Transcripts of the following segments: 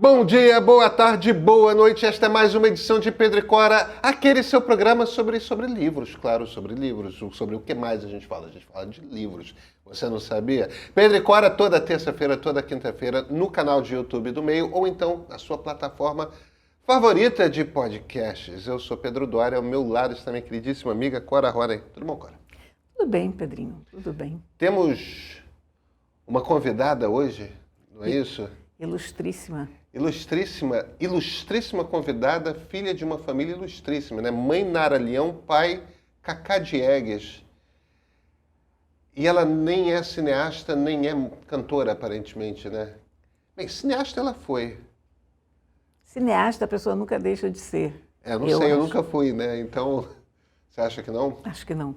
Bom dia, boa tarde, boa noite. Esta é mais uma edição de Pedro e Cora, aquele seu programa sobre livros, claro, sobre livros. Sobre o que mais a gente fala? A gente fala de livros. Você não sabia? Pedro e Cora toda terça-feira, toda quinta-feira, no canal de YouTube do Meio, ou então na sua plataforma favorita de podcasts. Eu sou Pedro Doria, ao meu lado está minha queridíssima amiga Cora Ronen. Tudo bom, Cora? Tudo bem, Pedrinho, tudo bem. Temos uma convidada hoje, não é isso? Ilustríssima. Ilustríssima convidada, filha de uma família ilustríssima, né? Mãe Nara Leão, pai Cacá Diegues. E ela nem é cineasta, nem é cantora, aparentemente, né? Bem, cineasta ela foi. Cineasta a pessoa nunca deixa de ser. Não sei, eu nunca fui, né? Então, você acha que não? Acho que não.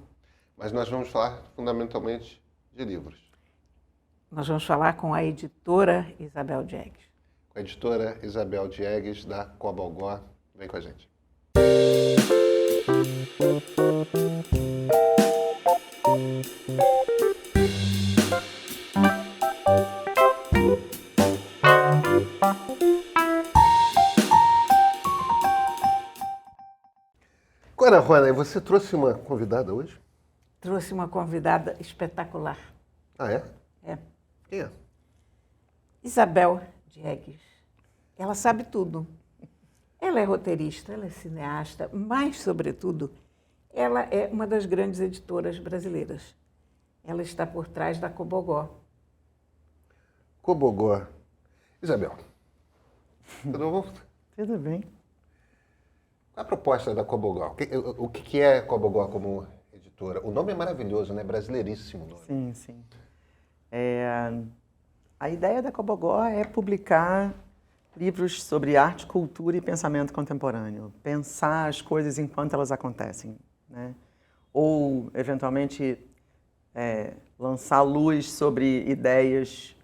Mas nós vamos falar fundamentalmente de livros. Nós vamos falar com a editora Isabel Diegues. Com a editora Isabel Diegues, da Cobogó. Vem com a gente. Cora Ronen, você trouxe uma convidada hoje? Trouxe uma convidada espetacular. Ah, é? É. Quem é? Isabel Diegues. Ela sabe tudo. Ela é roteirista, ela é cineasta, mas, sobretudo, ela é uma das grandes editoras brasileiras. Ela está por trás da Cobogó. Cobogó. Isabel, tudo bom? Tudo bem. Qual a proposta da Cobogó? O que é Cobogó como editora? O nome é maravilhoso, né? Brasileiríssimo o nome. Sim, sim. A ideia da Cobogó é publicar livros sobre arte, cultura e pensamento contemporâneo. Pensar as coisas enquanto elas acontecem, né? Ou, eventualmente, lançar luz sobre ideias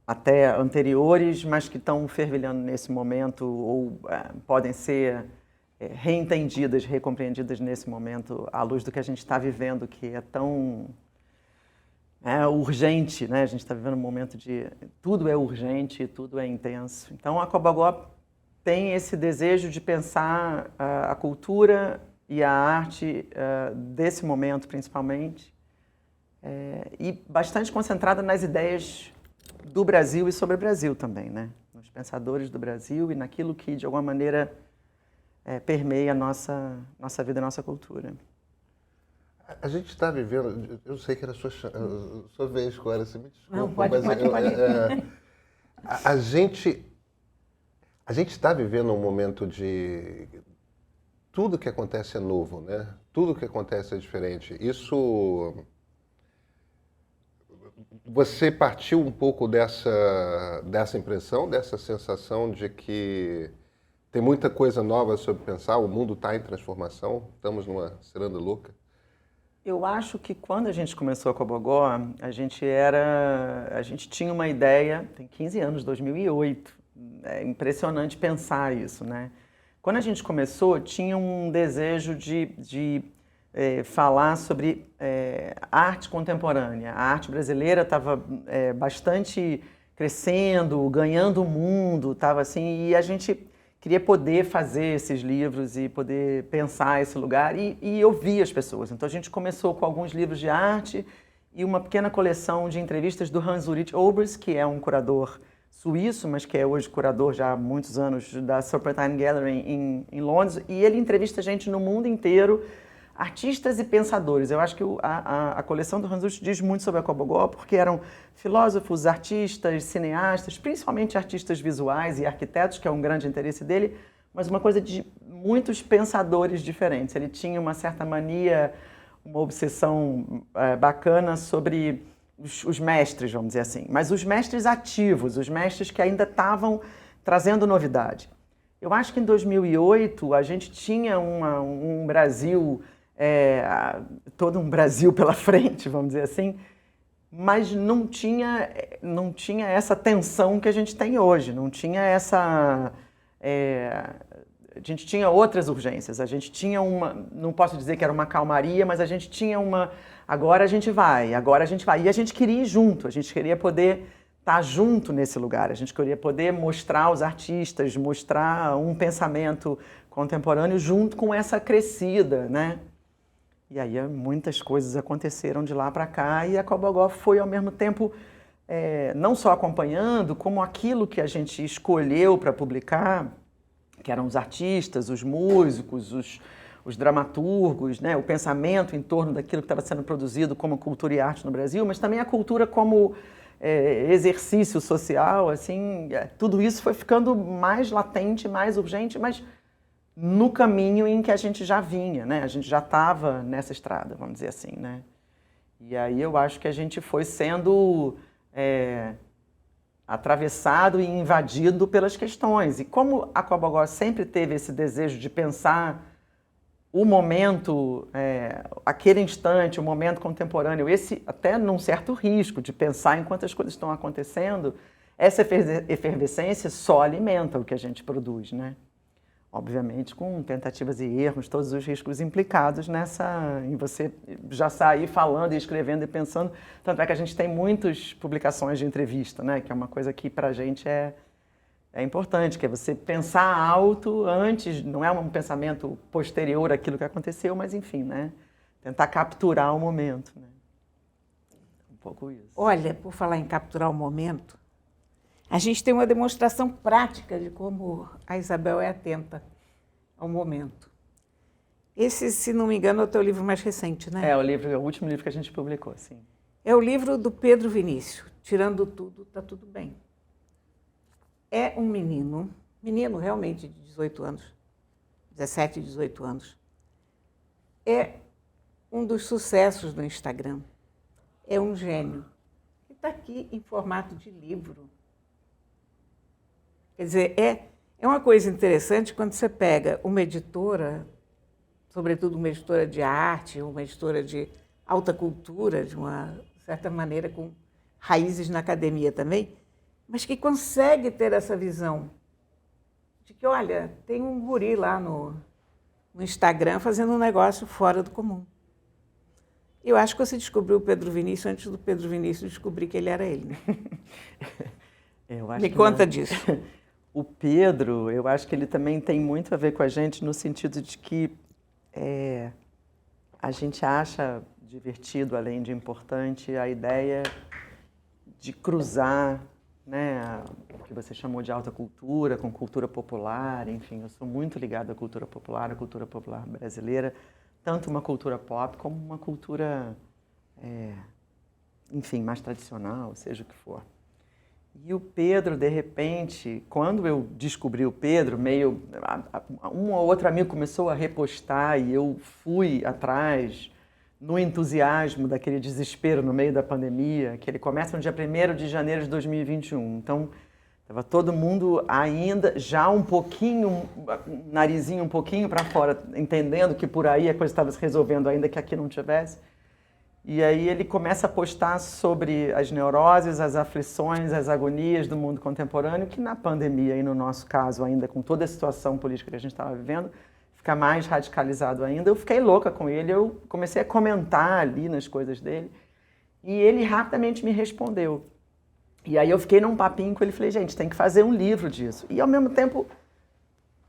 até anteriores, mas que estão fervilhando nesse momento ou podem ser reentendidas, recompreendidas nesse momento à luz do que a gente está vivendo, que é tão urgente, né? A gente está vivendo um momento de tudo é urgente, tudo é intenso. Então a Cobogó tem esse desejo de pensar a cultura e a arte desse momento, principalmente, e bastante concentrada nas ideias do Brasil e sobre o Brasil também, né? Nos pensadores do Brasil e naquilo que, de alguma maneira, permeia a nossa vida, a nossa cultura. A gente está vivendo, eu sei que era sua vez, Cora, você me desculpa. Não, pode. A gente está vivendo um momento de... Tudo que acontece é novo, né? Tudo que acontece é diferente. Isso... Você partiu um pouco dessa impressão, dessa sensação de que tem muita coisa nova sobre pensar, o mundo está em transformação, estamos numa ciranda louca? Eu acho que quando a gente começou a Cobogó, a gente tinha uma ideia, tem 15 anos, 2008, é impressionante pensar isso, né? Quando a gente começou, tinha um desejo de falar sobre arte contemporânea. A arte brasileira estava bastante crescendo, ganhando o mundo, estava assim, e a gente queria poder fazer esses livros e poder pensar esse lugar e ouvir as pessoas. Então a gente começou com alguns livros de arte e uma pequena coleção de entrevistas do Hans-Ulrich Obrist, que é um curador suíço, mas que é hoje curador já há muitos anos da Serpentine Gallery em Londres, e ele entrevista gente no mundo inteiro, artistas e pensadores. Eu acho que a coleção do Hans-Ulrich diz muito sobre a Cobogó, porque eram filósofos, artistas, cineastas, principalmente artistas visuais e arquitetos, que é um grande interesse dele, mas uma coisa de muitos pensadores diferentes. Ele tinha uma certa mania, uma obsessão bacana sobre os mestres, vamos dizer assim, mas os mestres ativos, os mestres que ainda estavam trazendo novidade. Eu acho que em 2008 a gente tinha um Brasil... todo um Brasil pela frente, vamos dizer assim, mas não tinha essa tensão que a gente tem hoje, não tinha essa... a gente tinha outras urgências, a gente tinha não posso dizer que era uma calmaria, mas a gente tinha agora a gente vai, e a gente queria ir junto, a gente queria poder estar junto nesse lugar, a gente queria poder mostrar os artistas, mostrar um pensamento contemporâneo junto com essa crescida, né? E aí muitas coisas aconteceram de lá para cá e a Cobogó foi ao mesmo tempo não só acompanhando, como aquilo que a gente escolheu para publicar, que eram os artistas, os músicos, os dramaturgos, né? O pensamento em torno daquilo que estava sendo produzido como cultura e arte no Brasil, mas também a cultura como exercício social, assim, tudo isso foi ficando mais latente, mais urgente, mas no caminho em que a gente já vinha, né? A gente já estava nessa estrada, vamos dizer assim, né? E aí eu acho que a gente foi sendo atravessado e invadido pelas questões. E como a Cobogó sempre teve esse desejo de pensar o momento, aquele instante, o momento contemporâneo, esse até num certo risco de pensar enquanto as coisas estão acontecendo, essa efervescência só alimenta o que a gente produz, né? Obviamente com tentativas e erros, todos os riscos implicados em você já sair falando e escrevendo e pensando. Tanto é que a gente tem muitas publicações de entrevista, né? Que é uma coisa que para a gente é importante, que é você pensar alto antes, não é um pensamento posterior àquilo que aconteceu, mas enfim, né? Tentar capturar o momento, né? Um pouco isso. Olha, por falar em capturar o momento, a gente tem uma demonstração prática de como a Isabel é atenta ao momento. Esse, se não me engano, é o teu livro mais recente, né? É o último livro que a gente publicou, sim. É o livro do Pedro Vinícius, Tirando Tudo, Tá Tudo Bem. É um menino realmente de 18 anos, 17, 18 anos. É um dos sucessos do Instagram. É um gênio. E está aqui em formato de livro. Quer dizer, é uma coisa interessante quando você pega uma editora, sobretudo uma editora de arte, uma editora de alta cultura, de uma certa maneira com raízes na academia também, mas que consegue ter essa visão de que, olha, tem um guri lá no Instagram fazendo um negócio fora do comum. Eu acho que você descobriu o Pedro Vinícius antes do Pedro Vinícius descobrir que ele era ele, né? Me conta disso. O Pedro, eu acho que ele também tem muito a ver com a gente no sentido de que a gente acha divertido, além de importante, a ideia de cruzar, né, o que você chamou de alta cultura, com cultura popular, enfim, eu sou muito ligado à cultura popular brasileira, tanto uma cultura pop como uma cultura, enfim, mais tradicional, seja o que for. E o Pedro, de repente, quando eu descobri o Pedro, um ou outro amigo começou a repostar e eu fui atrás, no entusiasmo daquele desespero no meio da pandemia, que ele começa no dia 1º de janeiro de 2021. Então, estava todo mundo ainda já um pouquinho, narizinho um pouquinho para fora, entendendo que por aí a coisa estava se resolvendo, ainda que aqui não tivesse. E aí ele começa a postar sobre as neuroses, as aflições, as agonias do mundo contemporâneo, que na pandemia, e no nosso caso ainda com toda a situação política que a gente estava vivendo, fica mais radicalizado ainda. Eu fiquei louca com ele, eu comecei a comentar ali nas coisas dele, e ele rapidamente me respondeu. E aí eu fiquei num papinho com ele e falei, gente, tem que fazer um livro disso. E ao mesmo tempo,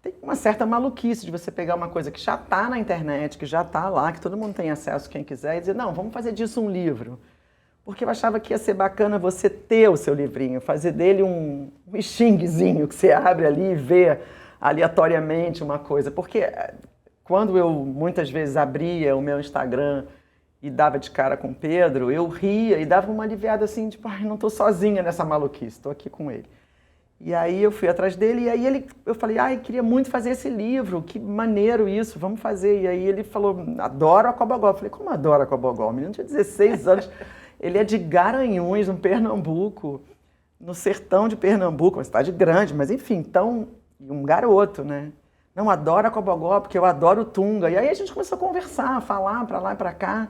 tem uma certa maluquice de você pegar uma coisa que já está na internet, que já está lá, que todo mundo tem acesso, quem quiser, e dizer, não, vamos fazer disso um livro. Porque eu achava que ia ser bacana você ter o seu livrinho, fazer dele um xinguezinho que você abre ali e vê aleatoriamente uma coisa. Porque quando eu muitas vezes abria o meu Instagram e dava de cara com o Pedro, eu ria e dava uma aliviada assim, tipo, ai, não estou sozinha nessa maluquice, estou aqui com ele. E aí eu fui atrás dele e aí eu falei, ai, queria muito fazer esse livro, que maneiro isso, vamos fazer. E aí ele falou, adoro a Cobogó. Eu falei, como adoro a Cobogó? O menino tinha 16 anos, ele é de Garanhuns, no Pernambuco, no sertão de Pernambuco, uma cidade grande, mas enfim, então, um garoto, né? Não, adoro a Cobogó porque eu adoro o Tunga. E aí a gente começou a conversar, a falar para lá e para cá.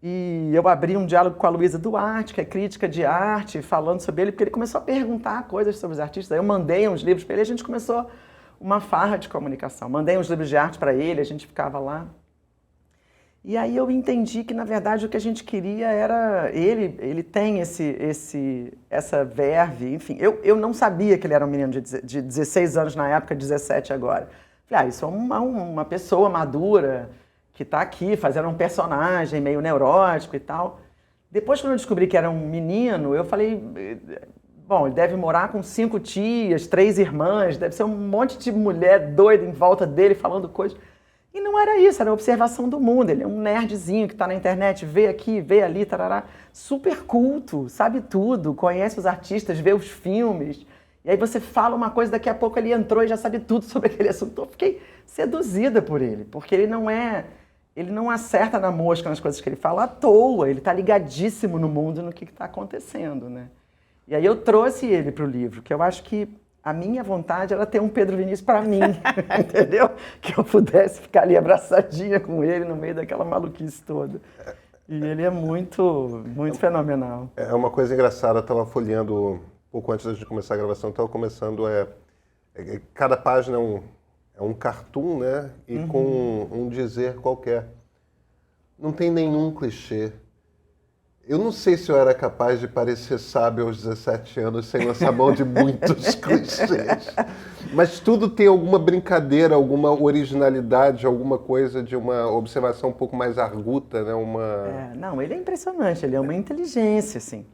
E eu abri um diálogo com a Luísa Duarte, que é crítica de arte, falando sobre ele, porque ele começou a perguntar coisas sobre os artistas. Aí eu mandei uns livros para ele e a gente começou uma farra de comunicação. Mandei uns livros de arte para ele, a gente ficava lá. E aí eu entendi que, na verdade, o que a gente queria era... Ele tem essa verve, enfim. Eu não sabia que ele era um menino de 16 anos na época, 17 agora. Falei, isso é uma pessoa madura que está aqui fazendo um personagem meio neurótico e tal. Depois, quando eu descobri que era um menino, eu falei... Bom, ele deve morar com 5 tias, 3 irmãs, deve ser um monte de mulher doida em volta dele falando coisas... E não era isso, era a observação do mundo. Ele é um nerdzinho que está na internet, vê aqui, vê ali, tarará, super culto, sabe tudo, conhece os artistas, vê os filmes. E aí você fala uma coisa, daqui a pouco ele entrou e já sabe tudo sobre aquele assunto. Eu fiquei seduzida por ele, porque ele não acerta na mosca nas coisas que ele fala à toa, ele está ligadíssimo no mundo, no que está acontecendo, né? E aí eu trouxe ele para o livro, que eu acho que a minha vontade era ter um Pedro Vinícius para mim, entendeu? Que eu pudesse ficar ali abraçadinha com ele no meio daquela maluquice toda. E ele é muito, muito fenomenal. É uma coisa engraçada, eu estava folheando um pouco antes de começar a gravação, estava começando, cada página é um cartoon, né? E com um dizer qualquer. Não tem nenhum clichê. Eu não sei se eu era capaz de parecer sábio aos 17 anos sem lançar mão de muitos clichês. Mas tudo tem alguma brincadeira, alguma originalidade, alguma coisa de uma observação um pouco mais arguta, né? Não, ele é impressionante, ele é uma inteligência, assim.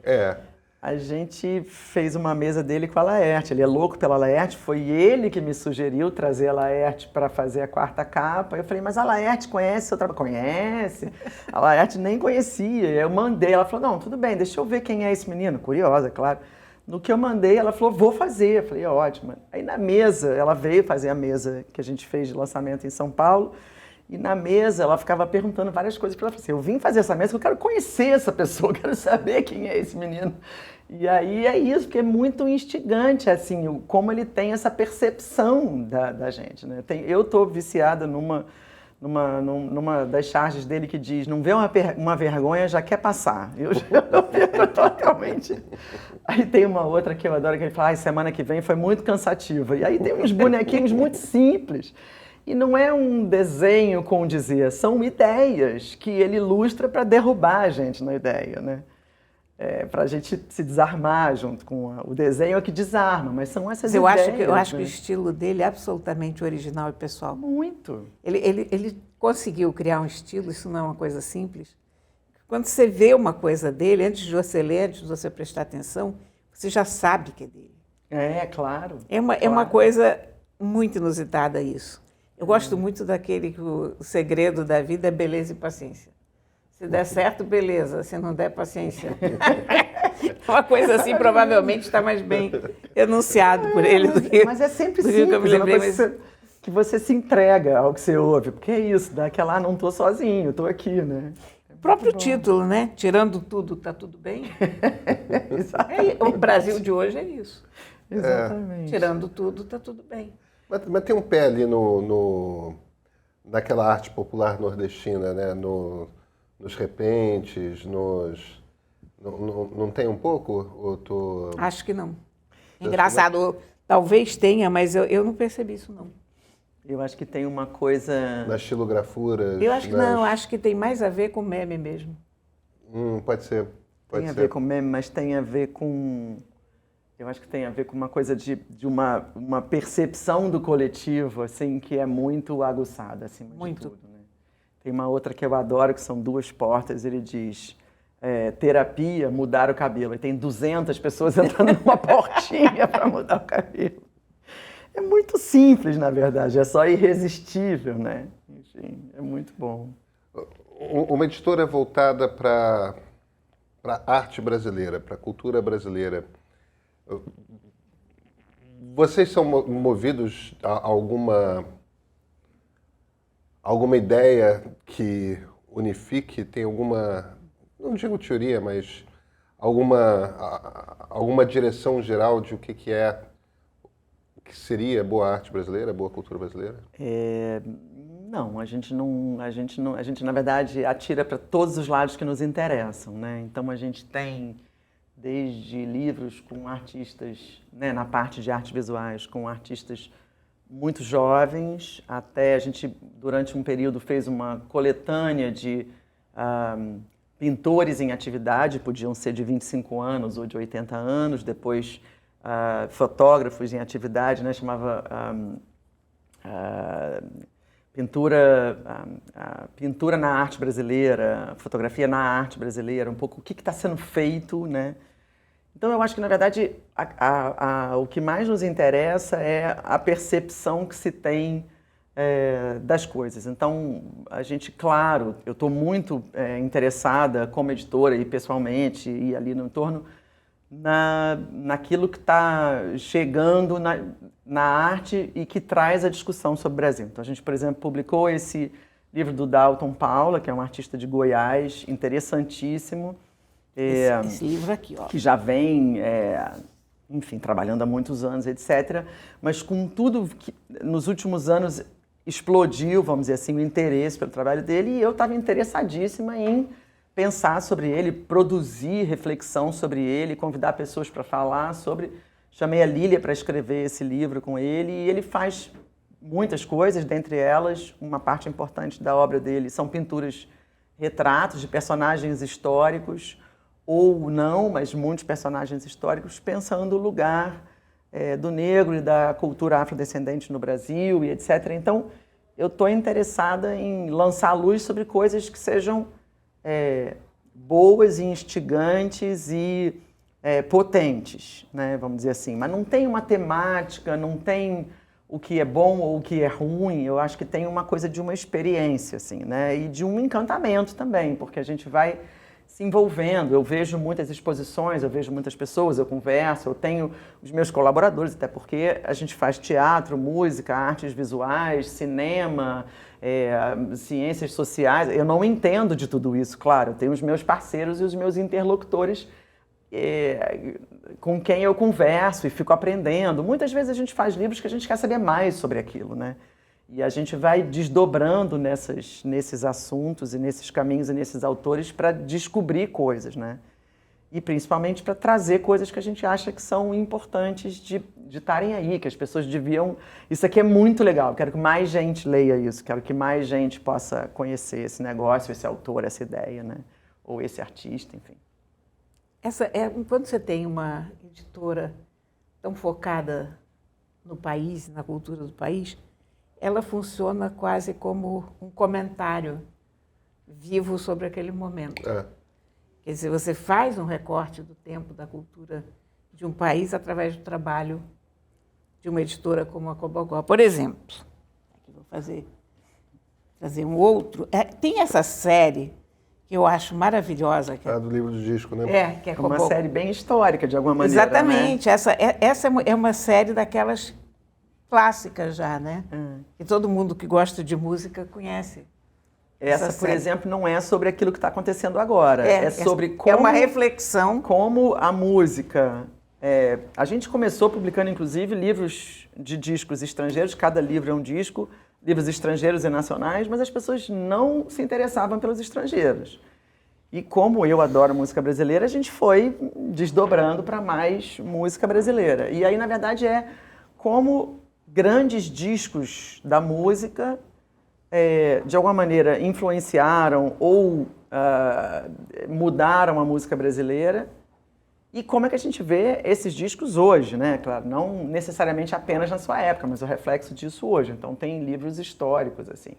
A gente fez uma mesa dele com a Laerte, ele é louco pela Laerte, foi ele que me sugeriu trazer a Laerte para fazer a 4ª capa. Eu falei, mas a Laerte conhece seu trabalho? Conhece? A Laerte nem conhecia, eu mandei, ela falou, não, tudo bem, deixa eu ver quem é esse menino, curiosa, claro. No que eu mandei, ela falou, vou fazer. Eu falei, ótimo. Aí na mesa, ela veio fazer a mesa que a gente fez de lançamento em São Paulo, e na mesa ela ficava perguntando várias coisas para ela. Assim, eu vim fazer essa mesa, eu quero conhecer essa pessoa, eu quero saber quem é esse menino. E aí é isso, porque é muito instigante, assim, como ele tem essa percepção da gente, né? Eu estou viciada numa das charges dele que diz, não vê uma vergonha, já quer passar. Eu fico totalmente... Aí tem uma outra que eu adoro, que ele fala, semana que vem foi muito cansativa. E aí tem uns bonequinhos muito simples. E não é um desenho com dizer, são ideias que ele ilustra para derrubar a gente na ideia, né? Para a gente se desarmar junto com o desenho é que desarma, mas são essas ideias. Eu acho que o estilo dele é absolutamente original e pessoal. Muito. Ele conseguiu criar um estilo, isso não é uma coisa simples. Quando você vê uma coisa dele, antes de você ler, antes de você prestar atenção, você já sabe que é dele. Claro. É uma coisa muito inusitada isso. Eu gosto muito daquele que o segredo da vida é beleza e paciência. Se der certo, beleza. Se não der, paciência. Uma coisa assim, provavelmente está mais bem enunciado por ele do que... Mas é sempre simples, eu me lembrei, que você se entrega ao que você ouve. Porque é isso, daquela, não estou sozinho, estou aqui, né? O próprio título, né? Tirando tudo, está tudo bem. O Brasil de hoje é isso. Exatamente. Tirando tudo, está tudo bem. Mas tem um pé ali naquela arte popular nordestina, né? Nos repentes, não tem um pouco? Acho que não. Engraçado, talvez tenha, mas eu não percebi isso, não. Eu acho que tem uma coisa... Nas estilografuras? Eu acho que não, acho que tem mais a ver com meme mesmo. Pode ser. Tem a ver com meme, mas tem a ver com... Eu acho que tem a ver com uma coisa de uma percepção do coletivo, assim, que é muito aguçada, acima de tudo, né? Tem uma outra que eu adoro, que são 2 portas, ele diz, terapia, mudar o cabelo. E tem 200 pessoas entrando numa portinha para mudar o cabelo. É muito simples, na verdade, é só irresistível, né? Enfim, é muito bom. Uma editora voltada para a arte brasileira, para a cultura brasileira. Vocês são movidos a alguma ideia que unifique? Tem alguma, não digo teoria, mas alguma direção geral de o que seria boa arte brasileira, boa cultura brasileira? Não, a gente na verdade atira para todos os lados que nos interessam, né? Então a gente tem desde livros com artistas, né, na parte de artes visuais, com artistas muito jovens, até a gente, durante um período, fez uma coletânea de pintores em atividade, podiam ser de 25 anos ou de 80 anos, depois fotógrafos em atividade, né, chamava pintura na arte brasileira, fotografia na arte brasileira, um pouco o que está sendo feito, né? Então, eu acho que, na verdade, o que mais nos interessa é a percepção que se tem das coisas. Então, a gente, claro, eu estou muito interessada como editora e pessoalmente e ali no entorno naquilo que está chegando na arte e que traz a discussão sobre o Brasil. Então, a gente, por exemplo, publicou esse livro do Dalton Paula, que é um artista de Goiás, interessantíssimo. Esse livro aqui, ó. Que já vem, enfim, trabalhando há muitos anos, etc. Mas com tudo que nos últimos anos explodiu, vamos dizer assim, o interesse pelo trabalho dele, e eu estava interessadíssima em pensar sobre ele, produzir reflexão sobre ele, convidar pessoas para falar sobre. Chamei a Lília para escrever esse livro com ele, e ele faz muitas coisas, dentre elas, uma parte importante da obra dele são pinturas, retratos de personagens históricos, ou não, mas muitos personagens históricos, pensando o lugar do negro e da cultura afrodescendente no Brasil e etc. Então, eu estou interessada em lançar luz sobre coisas que sejam boas e instigantes e potentes, né, vamos dizer assim. Mas não tem uma temática, não tem o que é bom ou o que é ruim. Eu acho que tem uma coisa de uma experiência, assim, né, e de um encantamento também, porque a gente vai se envolvendo. Eu vejo muitas exposições, eu vejo muitas pessoas, eu converso, eu tenho os meus colaboradores, até porque a gente faz teatro, música, artes visuais, cinema, ciências sociais. Eu não entendo de tudo isso, claro. Eu tenho os meus parceiros e os meus interlocutores com quem eu converso e fico aprendendo. Muitas vezes a gente faz livros que a gente quer saber mais sobre aquilo, né? E a gente vai desdobrando nesses assuntos e nesses caminhos e nesses autores para descobrir coisas, né? E principalmente para trazer coisas que a gente acha que são importantes de estarem aí, que as pessoas deviam... Isso aqui é muito legal, quero que mais gente leia isso, quero que mais gente possa conhecer esse negócio, esse autor, essa ideia, né? Ou esse artista, enfim. Quando você tem uma editora tão focada no país, na cultura do país, ela funciona quase como um comentário vivo sobre aquele momento. Quer dizer, você faz um recorte do tempo da cultura de um país através do trabalho de uma editora como a Cobogó. Por exemplo, aqui vou trazer um outro. Tem essa série que eu acho maravilhosa. Que do livro do disco, né? Que é uma série bem histórica, de alguma maneira. Exatamente. Né? Essa é uma série daquelas clássicas já, né? Que todo mundo que gosta de música conhece. Essa, por exemplo, não é sobre aquilo que está acontecendo agora. É sobre como... É uma reflexão. Como a música... a gente começou publicando, inclusive, livros de discos estrangeiros. Cada livro é um disco. Livros estrangeiros e nacionais. Mas as pessoas não se interessavam pelos estrangeiros. E como eu adoro música brasileira, a gente foi desdobrando para mais música brasileira. E aí, na verdade, como grandes discos da música, de alguma maneira, influenciaram ou mudaram a música brasileira. E como é que a gente vê esses discos hoje, né? Claro, não necessariamente apenas na sua época, mas o reflexo disso hoje. Então, tem livros históricos, assim,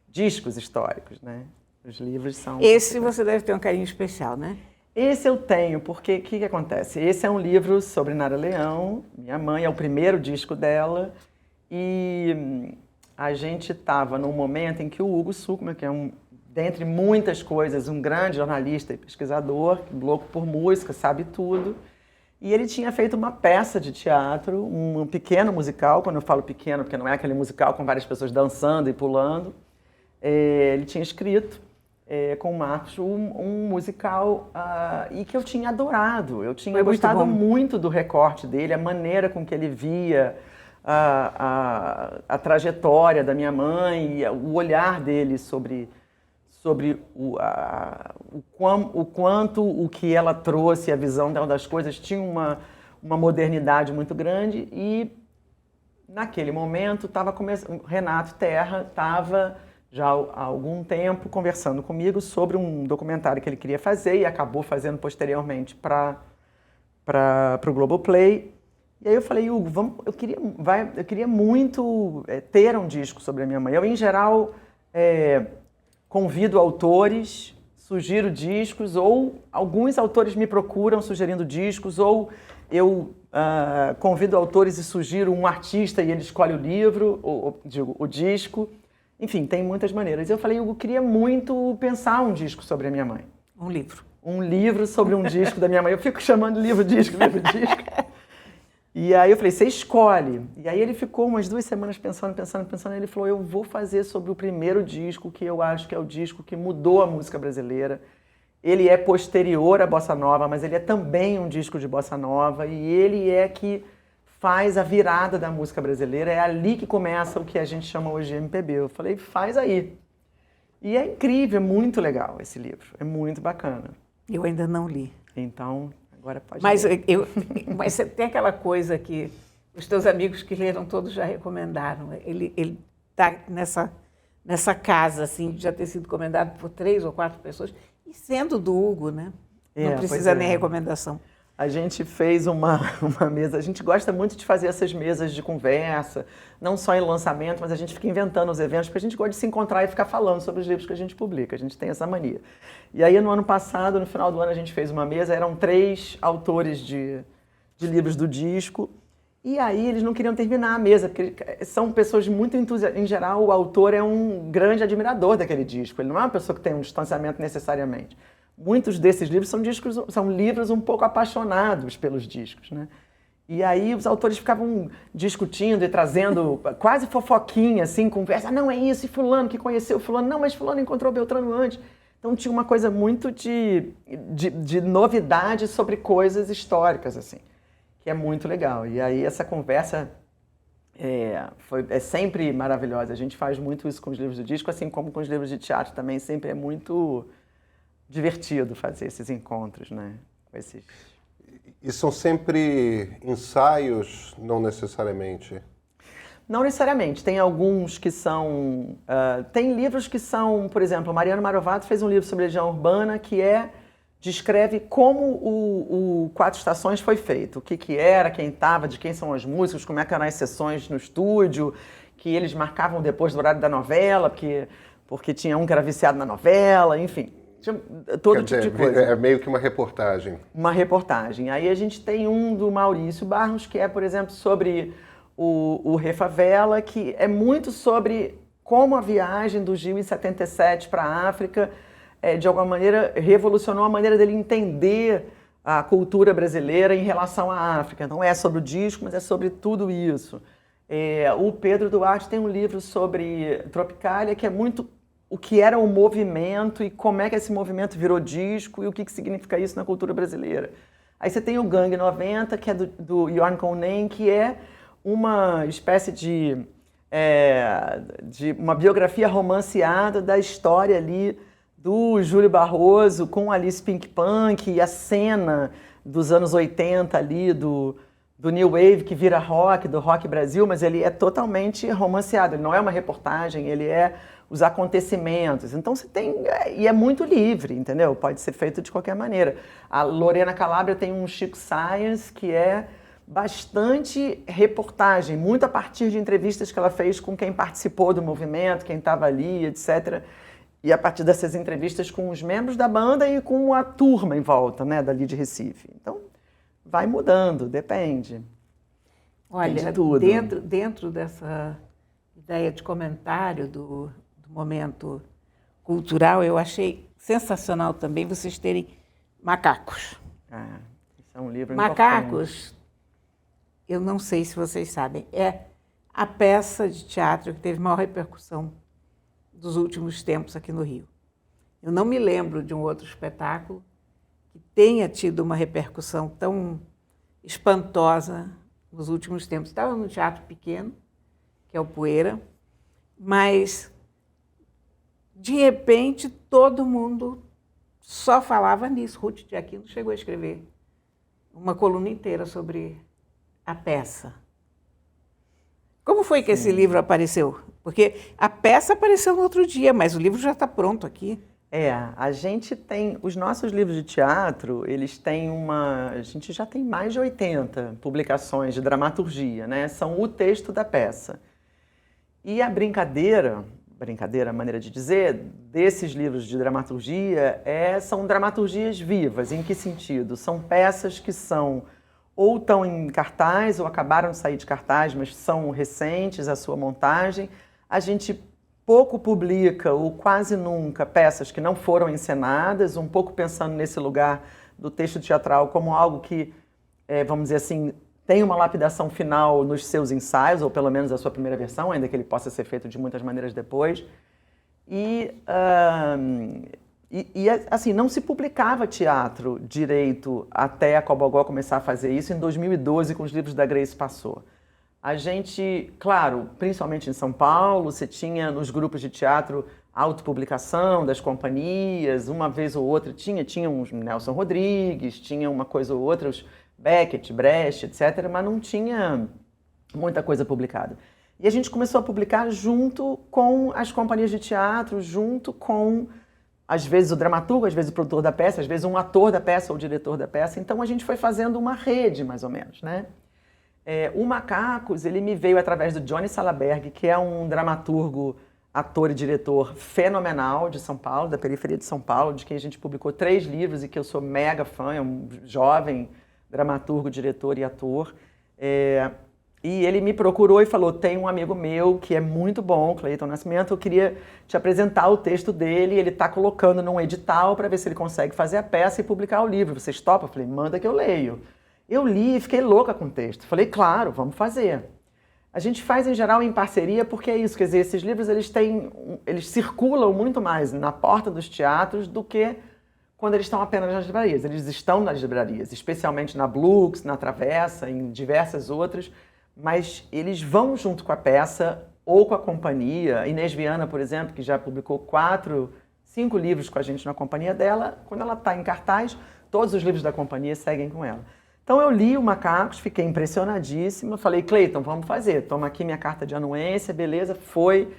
discos históricos, né? Os livros são... Esse você deve ter um carinho especial, né? Esse eu tenho, porque o que acontece? Esse é um livro sobre Nara Leão, minha mãe, é o primeiro disco dela, e a gente estava num momento em que o Hugo Sukma, que é dentre muitas coisas, um grande jornalista e pesquisador, louco por música, sabe tudo, e ele tinha feito uma peça de teatro, um pequeno musical. Quando eu falo pequeno, porque não é aquele musical com várias pessoas dançando e pulando, ele tinha escrito com o Marcos um musical e que eu tinha adorado. Eu tinha gostado muito do recorte dele, a maneira com que ele via a trajetória da minha mãe, o olhar dele sobre o quanto o que ela trouxe, a visão dela das coisas, tinha uma modernidade muito grande. E naquele momento, Renato Terra estava já há algum tempo conversando comigo sobre um documentário que ele queria fazer e acabou fazendo posteriormente para o Globoplay. E aí eu falei, Hugo, eu queria muito ter um disco sobre a minha mãe. Eu, em geral, convido autores, sugiro discos, ou alguns autores me procuram sugerindo discos, ou eu convido autores e sugiro um artista e ele escolhe o livro, o disco. Enfim, tem muitas maneiras. Eu falei, Hugo, queria muito pensar um disco sobre a minha mãe. Um livro. Um livro sobre um disco da minha mãe. Eu fico chamando livro-disco, livro-disco. E aí eu falei, você escolhe. E aí ele ficou umas 2 semanas pensando. E ele falou, eu vou fazer sobre o primeiro disco, que eu acho que é o disco que mudou a música brasileira. Ele é posterior à Bossa Nova, mas ele é também um disco de Bossa Nova. E ele é que faz a virada da música brasileira. É ali que começa o que a gente chama hoje de MPB. Eu falei, faz aí. E é incrível, é muito legal esse livro. É muito bacana. Eu ainda não li. Então, agora pode Mas, ler. mas tem aquela coisa que os teus amigos que leram todos já recomendaram. Ele está nessa casa, assim, de já ter sido recomendado por 3 ou 4 pessoas, e sendo do Hugo, né? Não precisa nem recomendação. A gente fez uma mesa, a gente gosta muito de fazer essas mesas de conversa, não só em lançamento, mas a gente fica inventando os eventos, porque a gente gosta de se encontrar e ficar falando sobre os livros que a gente publica, a gente tem essa mania. E aí, no ano passado, no final do ano, a gente fez uma mesa, eram 3 autores de livros do disco, e aí eles não queriam terminar a mesa, porque são pessoas muito entusiastas. Em geral, o autor é um grande admirador daquele disco, ele não é uma pessoa que tem um distanciamento necessariamente. Muitos desses livros são livros um pouco apaixonados pelos discos, né? E aí os autores ficavam discutindo e trazendo quase fofoquinha, assim, conversa. Não, é isso, e fulano que conheceu fulano. Não, mas fulano encontrou Beltrano antes. Então tinha uma coisa muito de novidade sobre coisas históricas, assim, que é muito legal. E aí essa conversa é sempre maravilhosa. A gente faz muito isso com os livros do disco, assim como com os livros de teatro também, sempre é muito divertido fazer esses encontros, né? E são sempre ensaios, não necessariamente? Não necessariamente. Tem alguns que são... tem livros que são... Por exemplo, Mariano Marovato fez um livro sobre Legião Urbana que descreve como o Quatro Estações foi feito. O que era, quem estava, de quem são as músicas, como é que eram as sessões no estúdio, que eles marcavam depois do horário da novela, porque tinha um que era viciado na novela, enfim... Todo tipo de coisa. É meio que uma reportagem. Uma reportagem. Aí a gente tem um do Maurício Barros, que é, por exemplo, sobre o Refavela, que é muito sobre como a viagem do Gil em 77 para a África, de alguma maneira, revolucionou a maneira dele entender a cultura brasileira em relação à África. Não é sobre o disco, mas é sobre tudo isso. O Pedro Duarte tem um livro sobre Tropicália, que é muito o que era o movimento e como é que esse movimento virou disco e o que significa isso na cultura brasileira. Aí você tem o Gangue 90, que é do Jorn Conen, que é uma espécie de uma biografia romanceada da história ali do Júlio Barroso com Alice Pink Punk e a cena dos anos 80 ali do New Wave que vira rock, do Rock Brasil, mas ele é totalmente romanceado, ele não é uma reportagem, ele é os acontecimentos. Então você tem... E é muito livre, entendeu? Pode ser feito de qualquer maneira. A Lorena Calabria tem um Chico Science que é bastante reportagem, muito a partir de entrevistas que ela fez com quem participou do movimento, quem estava ali, etc. E a partir dessas entrevistas com os membros da banda e com a turma em volta, né, dali de Recife. Então, vai mudando, depende. Olha, dentro dessa ideia de comentário do momento cultural, eu achei sensacional também vocês terem Macacos. Isso é um livro Macacos, eu não sei se vocês sabem, é a peça de teatro que teve maior repercussão dos últimos tempos aqui no Rio. Eu não me lembro de um outro espetáculo que tenha tido uma repercussão tão espantosa nos últimos tempos. Estava no teatro pequeno, que é o Poeira, mas, de repente, todo mundo só falava nisso. Ruth de Aquino chegou a escrever uma coluna inteira sobre a peça. Como foi que esse livro apareceu? Porque a peça apareceu no outro dia, mas o livro já está pronto aqui. A gente tem, os nossos livros de teatro, eles têm a gente já tem mais de 80 publicações de dramaturgia, né? São o texto da peça. E a brincadeira, maneira de dizer, desses livros de dramaturgia são dramaturgias vivas. Em que sentido? São peças que ou estão em cartaz ou acabaram de sair de cartaz, mas são recentes a sua montagem. A gente pouco publica ou quase nunca peças que não foram encenadas, um pouco pensando nesse lugar do texto teatral como algo que, vamos dizer assim, tem uma lapidação final nos seus ensaios, ou pelo menos a sua primeira versão, ainda que ele possa ser feito de muitas maneiras depois. Assim, não se publicava teatro direito até a Cobogó começar a fazer isso em 2012, com os livros da Grace Passou. A gente, claro, principalmente em São Paulo, você tinha nos grupos de teatro autopublicação das companhias, uma vez ou outra tinha uns Nelson Rodrigues, tinha uma coisa ou outra, os Beckett, Brecht, etc., mas não tinha muita coisa publicada. E a gente começou a publicar junto com as companhias de teatro, junto com, às vezes, o dramaturgo, às vezes o produtor da peça, às vezes um ator da peça ou o diretor da peça. Então a gente foi fazendo uma rede, mais ou menos, né? O Macacos, ele me veio através do Johnny Salaberg, que é um dramaturgo, ator e diretor fenomenal de São Paulo, da periferia de São Paulo, de quem a gente publicou 3 livros e que eu sou mega fã, é um jovem dramaturgo, diretor e ator. E ele me procurou e falou, tem um amigo meu que é muito bom, Cleiton Nascimento, eu queria te apresentar o texto dele, ele está colocando num edital para ver se ele consegue fazer a peça e publicar o livro. Vocês topam? Eu falei, manda que eu leio. Eu li e fiquei louca com o texto. Falei, claro, vamos fazer. A gente faz, em geral, em parceria, porque é isso. Quer dizer, esses livros, eles circulam muito mais na porta dos teatros do que quando eles estão apenas nas livrarias. Eles estão nas livrarias, especialmente na Blux, na Travessa, em diversas outras, mas eles vão junto com a peça ou com a companhia. Inês Viana, por exemplo, que já publicou 5 livros com a gente na companhia dela, quando ela está em cartaz, todos os livros da companhia seguem com ela. Então eu li o Macacos, fiquei impressionadíssima, falei, Cleiton, vamos fazer, toma aqui minha carta de anuência, beleza, foi.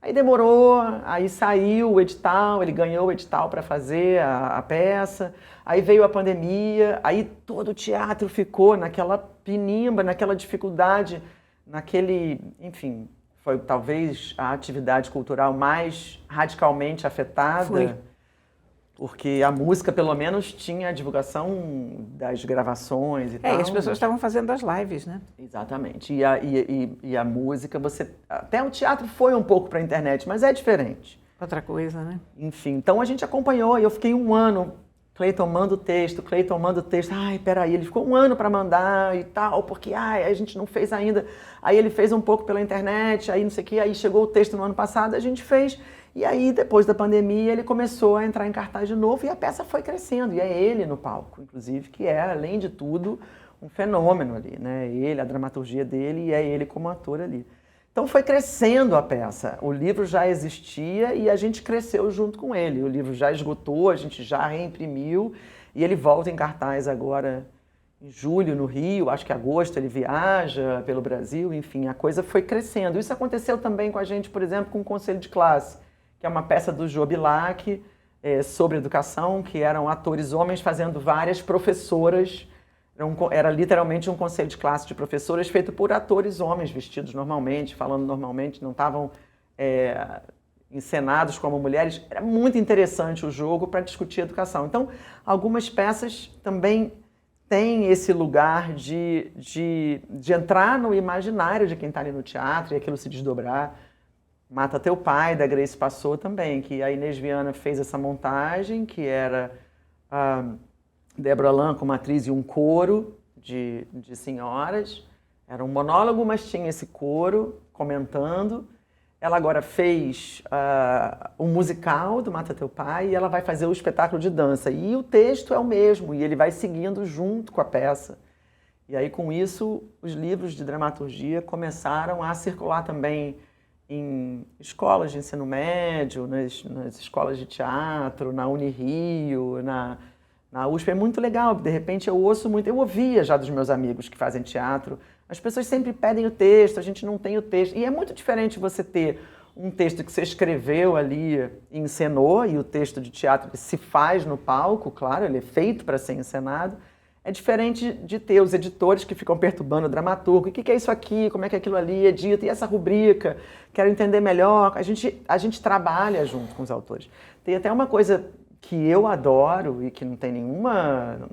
Aí demorou, aí saiu o edital, ele ganhou o edital para fazer a peça, aí veio a pandemia, aí todo o teatro ficou naquela pinimba, naquela dificuldade, enfim, foi talvez a atividade cultural mais radicalmente afetada. Foi. Porque a música, pelo menos, tinha a divulgação das gravações e tal. E as pessoas estavam fazendo as lives, né? Exatamente. E a música, até o teatro foi um pouco para a internet, mas é diferente. Outra coisa, né? Enfim, então a gente acompanhou e eu fiquei um ano. Cleiton, manda o texto, Cleiton, manda o texto. Ai, peraí, ele ficou um ano para mandar e tal, porque a gente não fez ainda. Aí ele fez um pouco pela internet, aí não sei o quê, aí chegou o texto no ano passado, a gente fez. E aí, depois da pandemia, ele começou a entrar em cartaz de novo e a peça foi crescendo. E é ele no palco, inclusive, que é, além de tudo, um fenômeno ali, né? Ele, a dramaturgia dele, e é ele como ator ali. Então foi crescendo a peça. O livro já existia e a gente cresceu junto com ele. O livro já esgotou, a gente já reimprimiu e ele volta em cartaz agora em julho no Rio, acho que em agosto ele viaja pelo Brasil, enfim, a coisa foi crescendo. Isso aconteceu também com a gente, por exemplo, com o Conselho de Classe, que é uma peça do Jô Bilac, sobre educação, que eram atores homens fazendo várias professoras. Era literalmente um conselho de classe de professoras feito por atores homens, vestidos normalmente, falando normalmente, não estavam encenados como mulheres. Era muito interessante o jogo para discutir educação. Então, algumas peças também têm esse lugar de entrar no imaginário de quem está ali no teatro e aquilo se desdobrar. Mata Teu Pai, da Grace Passou também, que a Inês Viana fez essa montagem, que era a Débora Lan como atriz e um coro de senhoras. Era um monólogo, mas tinha esse coro comentando. Ela agora fez um musical do Mata Teu Pai e ela vai fazer o espetáculo de dança. E o texto é o mesmo, e ele vai seguindo junto com a peça. E aí, com isso, os livros de dramaturgia começaram a circular também em escolas de ensino médio, nas escolas de teatro, na Unirio, na USP. É muito legal, de repente eu ouço muito, eu ouvia já dos meus amigos que fazem teatro, As pessoas sempre pedem o texto, a gente não tem o texto. E é muito diferente você ter um texto que você escreveu ali e encenou, e o texto de teatro que se faz no palco, claro, ele é feito para ser encenado. É diferente de ter os editores que ficam perturbando o dramaturgo. O que é isso aqui? Como é que aquilo ali é dito? E essa rubrica? Quero entender melhor. A gente trabalha junto com os autores. Tem até uma coisa que eu adoro e que não tem nenhuma...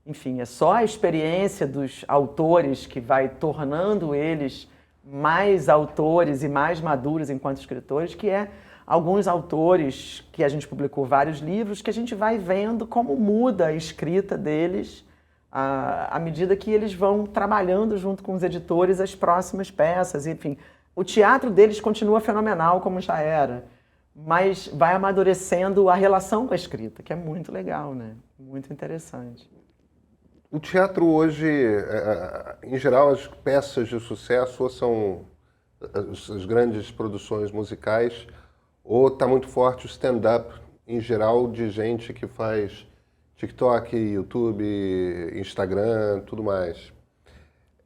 enfim, é só a experiência dos autores que vai tornando eles mais autores e mais maduros enquanto escritores, que é alguns autores que a gente publicou vários livros, que a gente vai vendo como muda a escrita deles à medida que eles vão trabalhando junto com os editores as próximas peças. Enfim, o teatro deles continua fenomenal como já era, mas vai amadurecendo a relação com a escrita, que é muito legal, né? Muito interessante. O teatro hoje, em geral, as peças de sucesso ou são as grandes produções musicais, ou está muito forte o stand-up, em geral, de gente que faz TikTok, YouTube, Instagram, tudo mais.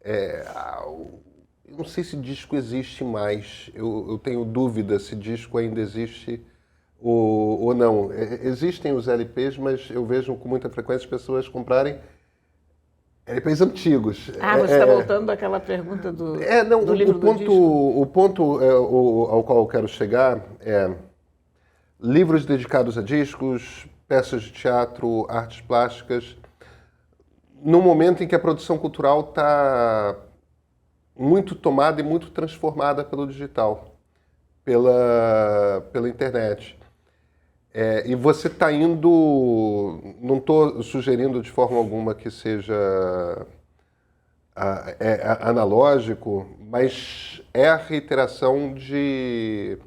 Eu não sei se disco existe mais, eu tenho dúvida se disco ainda existe ou não. Existem os LPs, mas eu vejo com muita frequência as pessoas comprarem LPs antigos. Você está voltando àquela pergunta do livro do disco? O ponto ao qual eu quero chegar é livros dedicados a discos, peças de teatro, artes plásticas, num momento em que a produção cultural está muito tomada e muito transformada pelo digital, pela internet. E você está indo, não estou sugerindo de forma alguma que seja analógico, mas é a reiteração de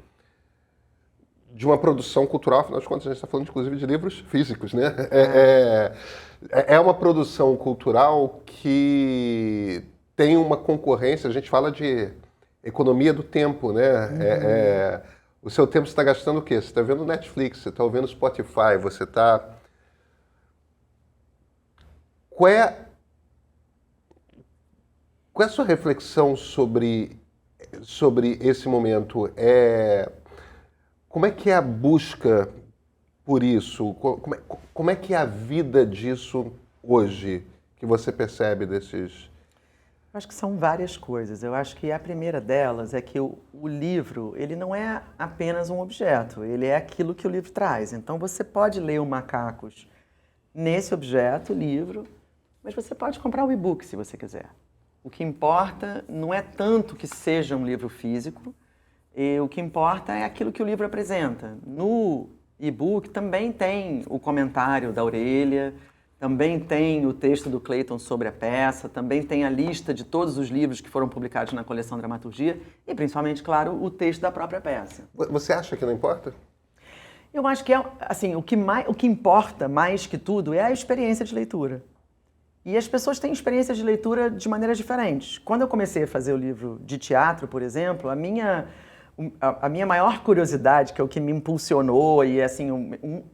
uma produção cultural, afinal de contas a gente está falando inclusive de livros físicos, né? É uma produção cultural que tem uma concorrência, a gente fala de economia do tempo, né? O seu tempo você está gastando o quê? Você está vendo Netflix, você está ouvindo Spotify, você está... Qual é a sua reflexão sobre esse momento? Como é que é a busca por isso? Como é que é a vida disso hoje, que você percebe desses... Eu acho que são várias coisas. Eu acho que a primeira delas é que o livro, ele não é apenas um objeto, ele é aquilo que o livro traz. Então você pode ler o Macacos nesse objeto, livro, mas você pode comprar o e-book se você quiser. O que importa não é tanto que seja um livro físico, o que importa é aquilo que o livro apresenta. No e-book também tem o comentário da Aurélia, também tem o texto do Clayton sobre a peça, também tem a lista de todos os livros que foram publicados na coleção Dramaturgia e, principalmente, claro, o texto da própria peça. Você acha que não importa? Eu acho que assim, o que importa mais que tudo é a experiência de leitura. E as pessoas têm experiências de leitura de maneiras diferentes. Quando eu comecei a fazer o livro de teatro, por exemplo, a minha maior curiosidade, que é o que me impulsionou e assim,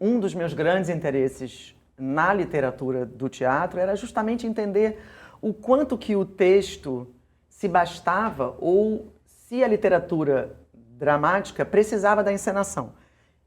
um dos meus grandes interesses na literatura do teatro era justamente entender o quanto que o texto se bastava ou se a literatura dramática precisava da encenação.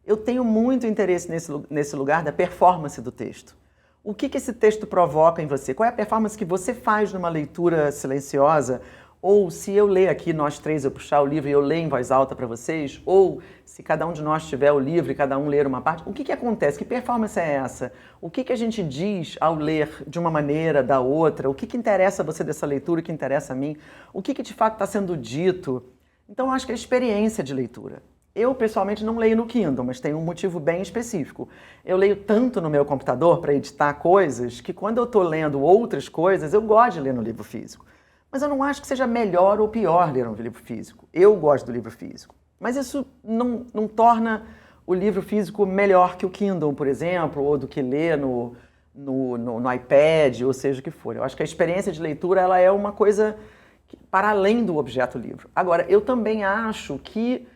Eu tenho muito interesse nesse lugar da performance do texto. O que esse texto provoca em você? Qual é a performance que você faz numa leitura silenciosa? Ou se eu ler aqui, nós três, eu puxar o livro e eu ler em voz alta para vocês, ou se cada um de nós tiver o livro e cada um ler uma parte, o que acontece? Que performance é essa? O que a gente diz ao ler de uma maneira, da outra? O que interessa a você dessa leitura, o que interessa a mim? O que de fato está sendo dito? Então, eu acho que é a experiência de leitura. Eu, pessoalmente, não leio no Kindle, mas tem um motivo bem específico. Eu leio tanto no meu computador para editar coisas que quando eu estou lendo outras coisas, eu gosto de ler no livro físico. Mas eu não acho que seja melhor ou pior ler um livro físico. Eu gosto do livro físico. Mas isso não torna o livro físico melhor que o Kindle, por exemplo, ou do que ler no iPad, ou seja o que for. Eu acho que a experiência de leitura ela é uma coisa para além do objeto livro. Agora, eu também acho que,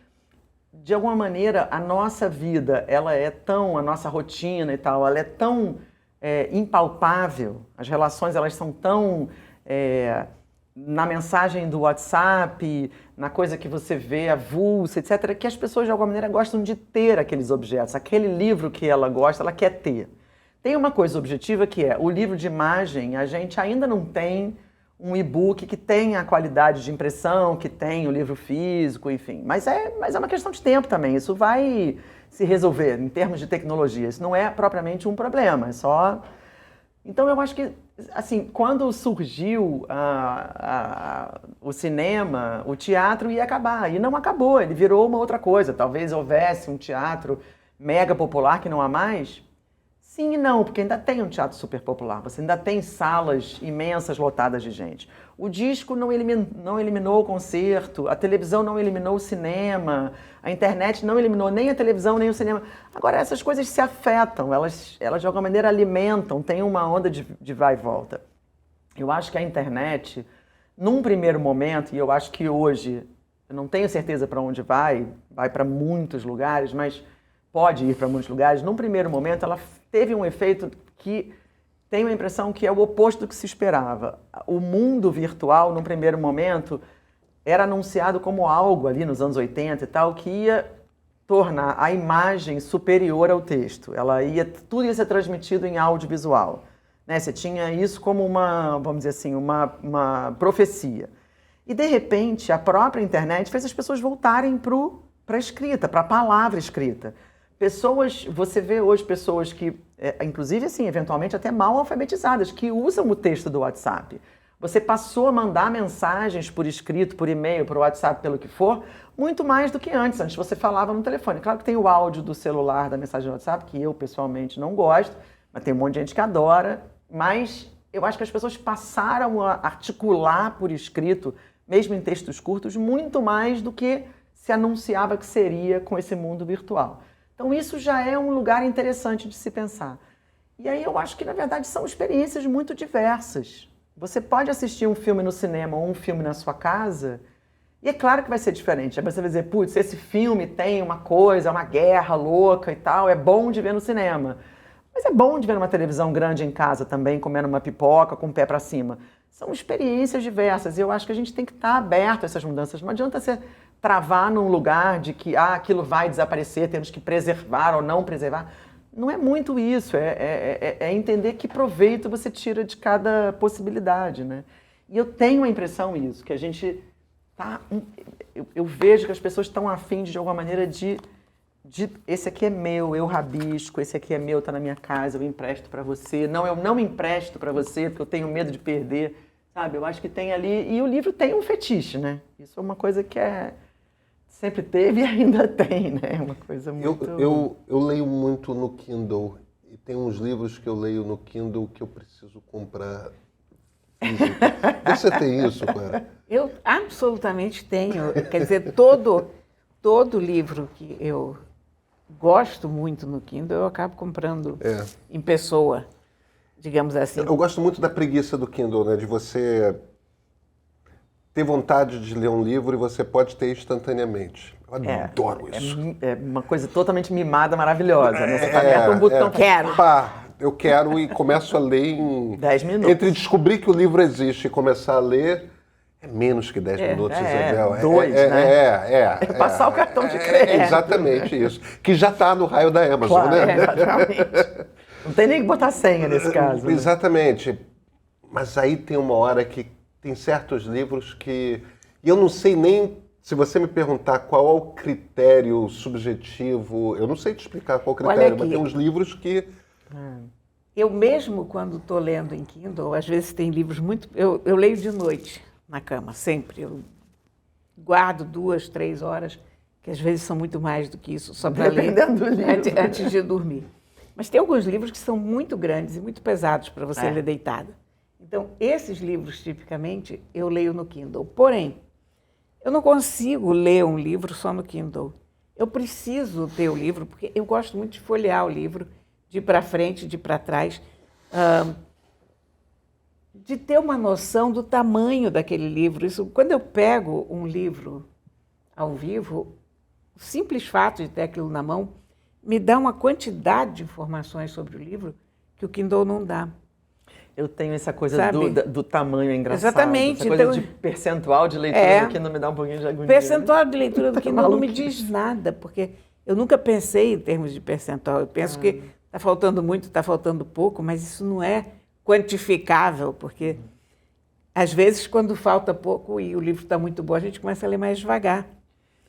de alguma maneira, a nossa vida, a nossa rotina e tal, ela é tão impalpável, as relações elas são tão na mensagem do WhatsApp, na coisa que você vê, avulsa, etc., que as pessoas de alguma maneira gostam de ter aqueles objetos. Aquele livro que ela gosta, ela quer ter. Tem uma coisa objetiva que é, o livro de imagem, a gente ainda não tem um e-book que tenha a qualidade de impressão, que tem o livro físico, enfim. Mas é uma questão de tempo também, isso vai se resolver em termos de tecnologia. Isso não é propriamente um problema, é só... Então eu acho que, assim, quando surgiu o cinema, o teatro ia acabar, e não acabou, ele virou uma outra coisa. Talvez houvesse um teatro mega popular que não há mais. Sim e não, porque ainda tem um teatro super popular, você ainda tem salas imensas lotadas de gente. O disco não eliminou o concerto, a televisão não eliminou o cinema, a internet não eliminou nem a televisão nem o cinema. Agora, essas coisas se afetam, elas de alguma maneira alimentam, tem uma onda de vai e volta. Eu acho que a internet, num primeiro momento, e eu acho que hoje, eu não tenho certeza para onde vai para muitos lugares, mas pode ir para muitos lugares, num primeiro momento ela teve um efeito que tenho a impressão que é o oposto do que se esperava. O mundo virtual, num primeiro momento, era anunciado como algo ali nos anos 80 e tal, que ia tornar a imagem superior ao texto. Tudo ia ser transmitido em audiovisual. Né? Você tinha isso como vamos dizer assim, uma profecia. E, de repente, a própria internet fez as pessoas voltarem para a escrita, para a palavra escrita. Você vê hoje pessoas que, inclusive assim, eventualmente até mal alfabetizadas, que usam o texto do WhatsApp. Você passou a mandar mensagens por escrito, por e-mail, por WhatsApp, pelo que for, muito mais do que antes. Antes você falava no telefone. Claro que tem o áudio do celular, da mensagem do WhatsApp, que eu pessoalmente não gosto, mas tem um monte de gente que adora. Mas eu acho que as pessoas passaram a articular por escrito, mesmo em textos curtos, muito mais do que se anunciava que seria com esse mundo virtual. Então isso já é um lugar interessante de se pensar. E aí eu acho que, na verdade, são experiências muito diversas. Você pode assistir um filme no cinema ou um filme na sua casa, e é claro que vai ser diferente. Aí você vai dizer, putz, esse filme tem uma coisa, uma guerra louca e tal, é bom de ver no cinema. Mas é bom de ver numa televisão grande em casa também, comendo uma pipoca com o pé para cima. São experiências diversas, e eu acho que a gente tem que estar aberto a essas mudanças. Não adianta você travar num lugar de que aquilo vai desaparecer, temos que preservar ou não preservar. Não é muito isso, é entender que proveito você tira de cada possibilidade, né? E eu tenho a impressão isso, que a gente tá... Eu vejo que as pessoas estão afim de alguma maneira de esse aqui é meu, eu rabisco, esse aqui é meu, tá na minha casa, eu empresto para você. Não, eu não empresto para você porque eu tenho medo de perder, sabe? Eu acho que tem ali... E o livro tem um fetiche, né? Isso é uma coisa que sempre teve e ainda tem, né? Uma coisa muito... Eu leio muito no Kindle. E tem uns livros que eu leio no Kindle que eu preciso comprar físico. Você tem isso, cara? Eu absolutamente tenho. Quer dizer, todo livro que eu gosto muito no Kindle, eu acabo comprando em pessoa, digamos assim. Eu gosto muito da preguiça do Kindle, né? De você ter vontade de ler um livro e você pode ter instantaneamente. Eu adoro isso. É uma coisa totalmente mimada, maravilhosa. Né? Você aperta um botão, quero. Pá, eu quero e começo a ler em... 10 minutos. Entre descobrir que o livro existe e começar a ler, é menos que 10 minutos, Isabel. 2, né? Passar o cartão de crédito. É exatamente isso. Que já está no raio da Amazon, claro, né? Exatamente. Não tem nem que botar senha nesse caso. Exatamente. Né? Mas aí tem uma hora que tem certos livros que... E eu não sei nem... Se você me perguntar qual é o critério subjetivo, eu não sei te explicar qual o critério, mas tem uns livros que... Eu mesmo, quando estou lendo em Kindle, às vezes tem livros muito... Eu leio de noite na cama, sempre. Eu guardo 2, 3 horas, que às vezes são muito mais do que isso, só para ler antes de dormir. Mas tem alguns livros que são muito grandes e muito pesados para você ler deitada. Então, esses livros, tipicamente, eu leio no Kindle. Porém, eu não consigo ler um livro só no Kindle. Eu preciso ter o livro, porque eu gosto muito de folhear o livro, de ir para frente, de ir para trás, de ter uma noção do tamanho daquele livro. Isso, quando eu pego um livro ao vivo, o simples fato de ter aquilo na mão me dá uma quantidade de informações sobre o livro que o Kindle não dá. Eu tenho essa coisa Sabe? do tamanho engraçado. Exatamente, Essa coisa então- de percentual de leitura do Kindle me dá um pouquinho de agonia. Percentual de leitura do Kindle não me Maluquice. diz nada, porque eu nunca pensei em termos de percentual. Eu penso que está faltando muito, está faltando pouco, mas isso não é quantificável, porque às vezes quando falta pouco e o livro está muito bom, a gente começa a ler mais devagar.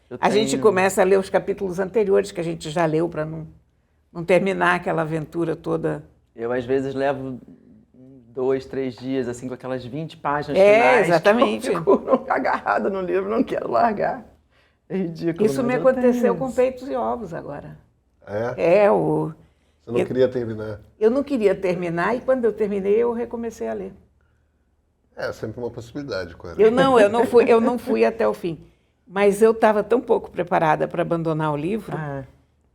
Eu A gente tenho- começa a ler os capítulos anteriores que a gente já leu para não terminar aquela aventura toda. Eu, às vezes, levo 2, 3 dias, assim, com aquelas 20 páginas É, finais. exatamente. Que eu fico agarrada no livro, não quero largar. É ridículo. Isso me mas eu aconteceu tenho com isso. Peitos e Ovos agora. É? Você Você não queria terminar? Eu não queria terminar e quando eu terminei eu recomecei a ler. É sempre uma possibilidade, Cora. Eu não fui até o fim. Mas eu estava tão pouco preparada para abandonar o livro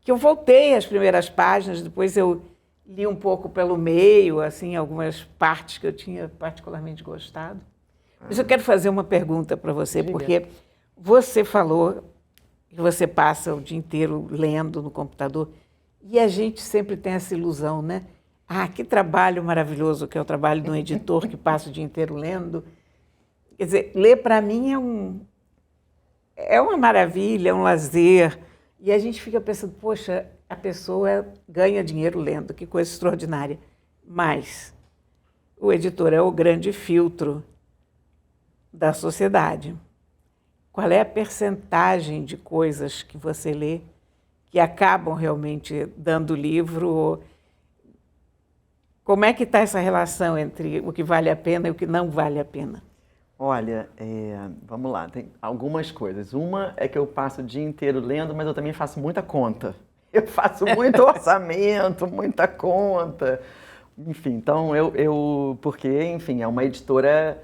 que eu voltei às primeiras páginas, depois eu li um pouco pelo meio, assim, algumas partes que eu tinha particularmente gostado. Mas eu quero fazer uma pergunta para você, Diga. porque você falou que você passa o dia inteiro lendo no computador e a gente sempre tem essa ilusão, né? Ah, que trabalho maravilhoso que é o trabalho de um editor que passa o dia inteiro lendo. Quer dizer, ler para mim é uma maravilha, é um lazer. E a gente fica pensando, poxa, a pessoa ganha dinheiro lendo, que coisa extraordinária. Mas o editor é o grande filtro da sociedade. Qual é a percentagem de coisas que você lê que acabam realmente dando livro? Como é que está essa relação entre o que vale a pena e o que não vale a pena? Olha, vamos lá, tem algumas coisas. Uma é que eu passo o dia inteiro lendo, mas eu também faço muita conta. Eu faço muito orçamento, muita conta. Enfim, então porque, enfim, é uma editora,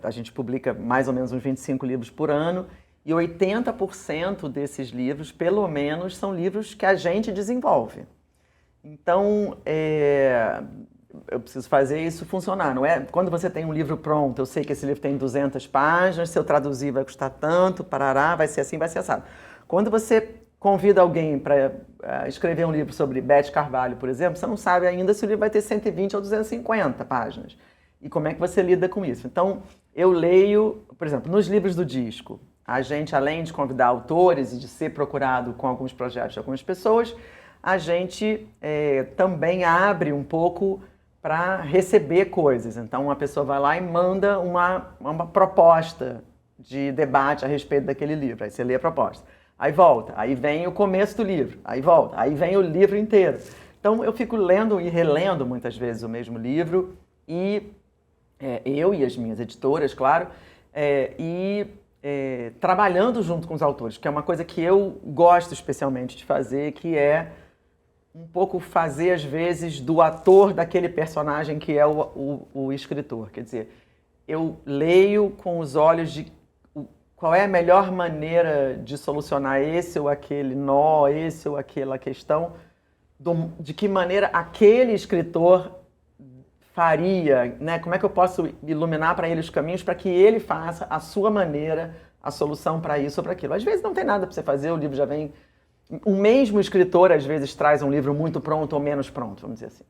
a gente publica mais ou menos uns 25 livros por ano, e 80% desses livros, pelo menos, são livros que a gente desenvolve. Então, eu preciso fazer isso funcionar, não é? Quando você tem um livro pronto, eu sei que esse livro tem 200 páginas, se eu traduzir vai custar tanto, parará, vai ser assim, vai ser assado. Quando você convida alguém para escrever um livro sobre Beth Carvalho, por exemplo, você não sabe ainda se o livro vai ter 120 ou 250 páginas. E como é que você lida com isso? Então, eu leio, por exemplo, nos livros do disco, a gente, além de convidar autores e de ser procurado com alguns projetos de algumas pessoas, a gente também abre um pouco para receber coisas. Então, uma pessoa vai lá e manda uma proposta de debate a respeito daquele livro. Aí você lê a proposta. Aí volta. Aí vem o começo do livro. Aí volta. Aí vem o livro inteiro. Então, eu fico lendo e relendo muitas vezes o mesmo livro. E eu e as minhas editoras, claro, trabalhando junto com os autores, que é uma coisa que eu gosto especialmente de fazer, que é um pouco fazer, às vezes, do ator daquele personagem que é o escritor. Quer dizer, eu leio com os olhos de qual é a melhor maneira de solucionar esse ou aquele nó, esse ou aquela questão, de que maneira aquele escritor faria, né? Como é que eu posso iluminar para ele os caminhos para que ele faça a sua maneira a solução para isso ou para aquilo. Às vezes não tem nada para você fazer, o livro já vem... O mesmo escritor, às vezes, traz um livro muito pronto ou menos pronto, vamos dizer assim.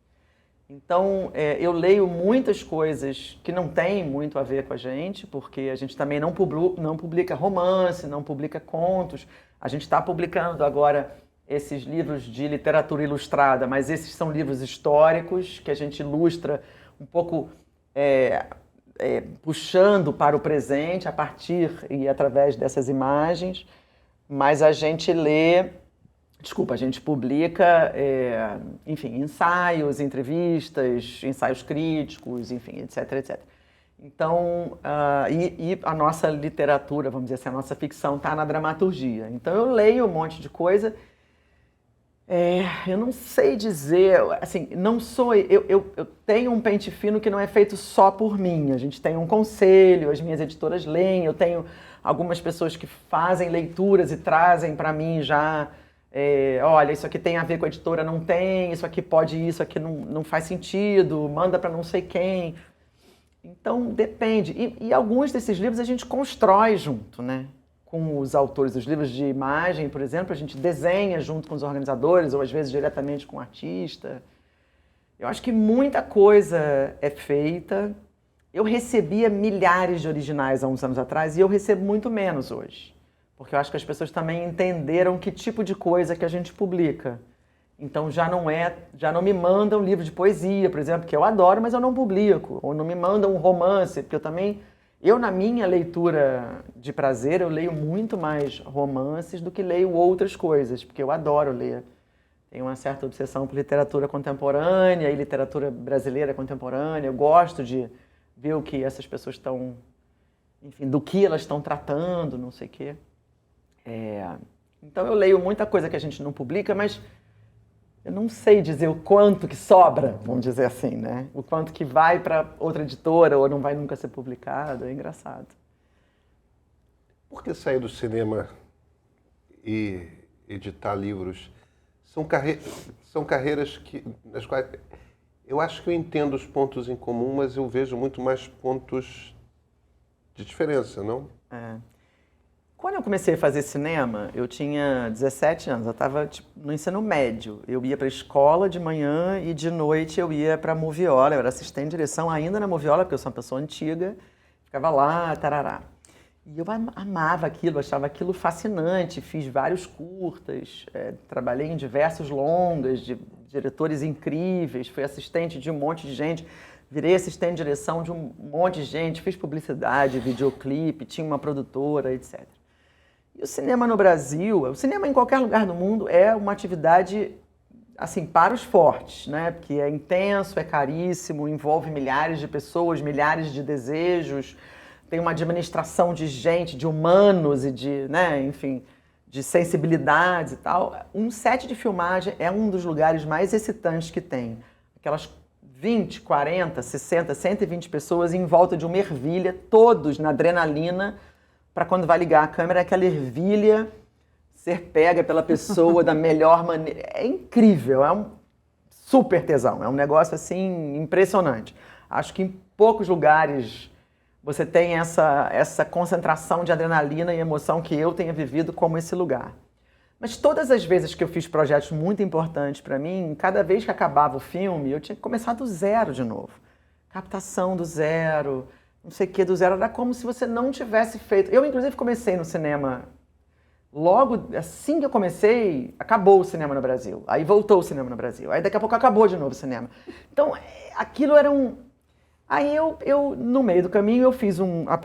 Então, eu leio muitas coisas que não têm muito a ver com a gente, porque a gente também não publica romance, não publica contos. A gente está publicando agora esses livros de literatura ilustrada, mas esses são livros históricos, que a gente ilustra um pouco puxando para o presente, a partir e através dessas imagens. Mas a gente a gente publica, enfim, ensaios, entrevistas, ensaios críticos, enfim, etc, etc. Então, e a nossa literatura, vamos dizer assim, a nossa ficção está na dramaturgia. Então, eu leio um monte de coisa. Eu não sei dizer, assim, não sou... Eu tenho um pente fino que não é feito só por mim. A gente tem um conselho, as minhas editoras leem, eu tenho algumas pessoas que fazem leituras e trazem para mim já... olha, isso aqui tem a ver com a editora, não tem, isso aqui pode ir, isso aqui não faz sentido, manda para não sei quem. Então, depende. E alguns desses livros a gente constrói junto, né? Com os autores. Os livros de imagem, por exemplo, a gente desenha junto com os organizadores, ou às vezes diretamente com o artista. Eu acho que muita coisa é feita. Eu recebia milhares de originais há uns anos atrás e eu recebo muito menos hoje. Porque eu acho que as pessoas também entenderam que tipo de coisa que a gente publica. Então já não me mandam livro de poesia, por exemplo, que eu adoro, mas eu não publico. Ou não me mandam um romance, porque na minha leitura de prazer, eu leio muito mais romances do que leio outras coisas, porque eu adoro ler. Tenho uma certa obsessão por literatura contemporânea e literatura brasileira contemporânea. Eu gosto de ver o que essas pessoas estão, enfim, do que elas estão tratando, não sei o quê. Então eu leio muita coisa que a gente não publica, mas eu não sei dizer o quanto que sobra, vamos dizer assim, né? O quanto que vai para outra editora ou não vai nunca ser publicado, é engraçado. Por que sair do cinema e editar livros? São carreiras nas quais eu acho que eu entendo os pontos em comum, mas eu vejo muito mais pontos de diferença, não? Quando eu comecei a fazer cinema, eu tinha 17 anos, eu estava no ensino médio. Eu ia para a escola de manhã e de noite eu ia para a Moviola, eu era assistente de direção ainda na Moviola, porque eu sou uma pessoa antiga, ficava lá, tarará. E eu amava aquilo, achava aquilo fascinante, fiz vários curtas, trabalhei em diversos longas, de diretores incríveis, fui assistente de um monte de gente, virei assistente de direção de um monte de gente, fiz publicidade, videoclipe, tinha uma produtora, etc. E o cinema no Brasil, o cinema em qualquer lugar do mundo é uma atividade, assim, para os fortes, né? Porque é intenso, é caríssimo, envolve milhares de pessoas, milhares de desejos, tem uma administração de gente, de humanos e de, né, enfim, de sensibilidades e tal. Um set de filmagem é um dos lugares mais excitantes que tem. Aquelas 20, 40, 60, 120 pessoas em volta de uma ervilha, todos na adrenalina, para quando vai ligar a câmera, aquela ervilha ser pega pela pessoa da melhor maneira. É incrível, é um super tesão, é um negócio assim impressionante. Acho que em poucos lugares você tem essa concentração de adrenalina e emoção que eu tenha vivido como esse lugar. Mas todas as vezes que eu fiz projetos muito importantes para mim, cada vez que acabava o filme, eu tinha que começar do zero de novo. Captação do zero, não sei o que do zero, era como se você não tivesse feito. Eu, inclusive, comecei no cinema, logo assim que eu comecei, acabou o cinema no Brasil. Aí voltou o cinema no Brasil. Aí daqui a pouco acabou de novo o cinema. Então, aquilo era um... Aí eu no meio do caminho,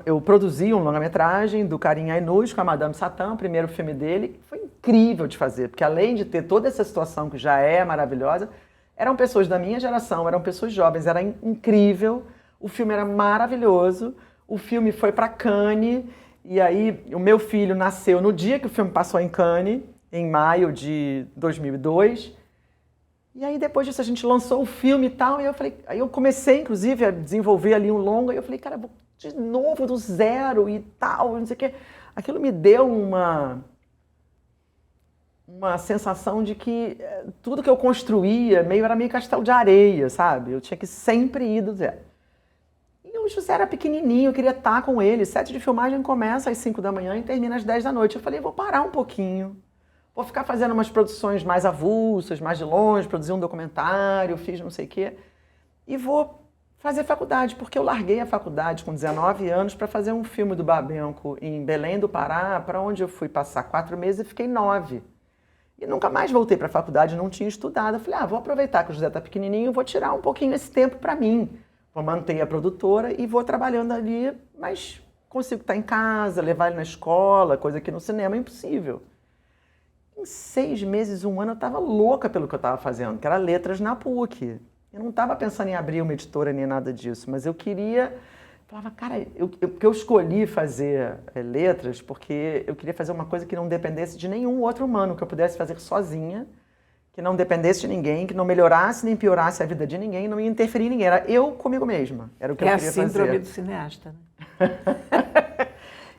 eu produzi um longa-metragem do Karim Ainuz com a Madame Satã, o primeiro filme dele. Foi incrível de fazer, porque além de ter toda essa situação que já é maravilhosa, eram pessoas da minha geração, eram pessoas jovens, era incrível. O filme era maravilhoso, o filme foi para Cannes, e aí o meu filho nasceu no dia que o filme passou em Cannes, em maio de 2002. E aí depois disso a gente lançou o filme e tal, e aí eu comecei inclusive a desenvolver ali um longa, e eu falei, cara, vou de novo do zero e tal, não sei o quê. Aquilo me deu uma sensação de que tudo que eu construía era meio castelo de areia, sabe? Eu tinha que sempre ir do zero. E o José era pequenininho, eu queria estar com ele. Set de filmagem começa às 5 da manhã e termina às 10 da noite. Eu falei, vou parar um pouquinho. Vou ficar fazendo umas produções mais avulsas, mais de longe, produzir um documentário, fiz não sei o quê. E vou fazer faculdade, porque eu larguei a faculdade com 19 anos para fazer um filme do Babenco em Belém do Pará, para onde eu fui passar 4 meses e fiquei 9. E nunca mais voltei para a faculdade, não tinha estudado. Eu falei, vou aproveitar que o José está pequenininho, vou tirar um pouquinho esse tempo para mim. Vou manter a produtora e vou trabalhando ali, mas consigo estar em casa, levar ele na escola, coisa que no cinema é impossível. Em 6 meses, 1 ano, eu estava louca pelo que eu estava fazendo, que era letras na PUC. Eu não estava pensando em abrir uma editora nem nada disso, mas eu queria... Falava, cara, eu escolhi fazer letras porque eu queria fazer uma coisa que não dependesse de nenhum outro humano, que eu pudesse fazer sozinha, que não dependesse de ninguém, que não melhorasse nem piorasse a vida de ninguém, não ia interferir em ninguém. Era eu comigo mesma. Era o que eu queria fazer. É a síndrome do cineasta, né?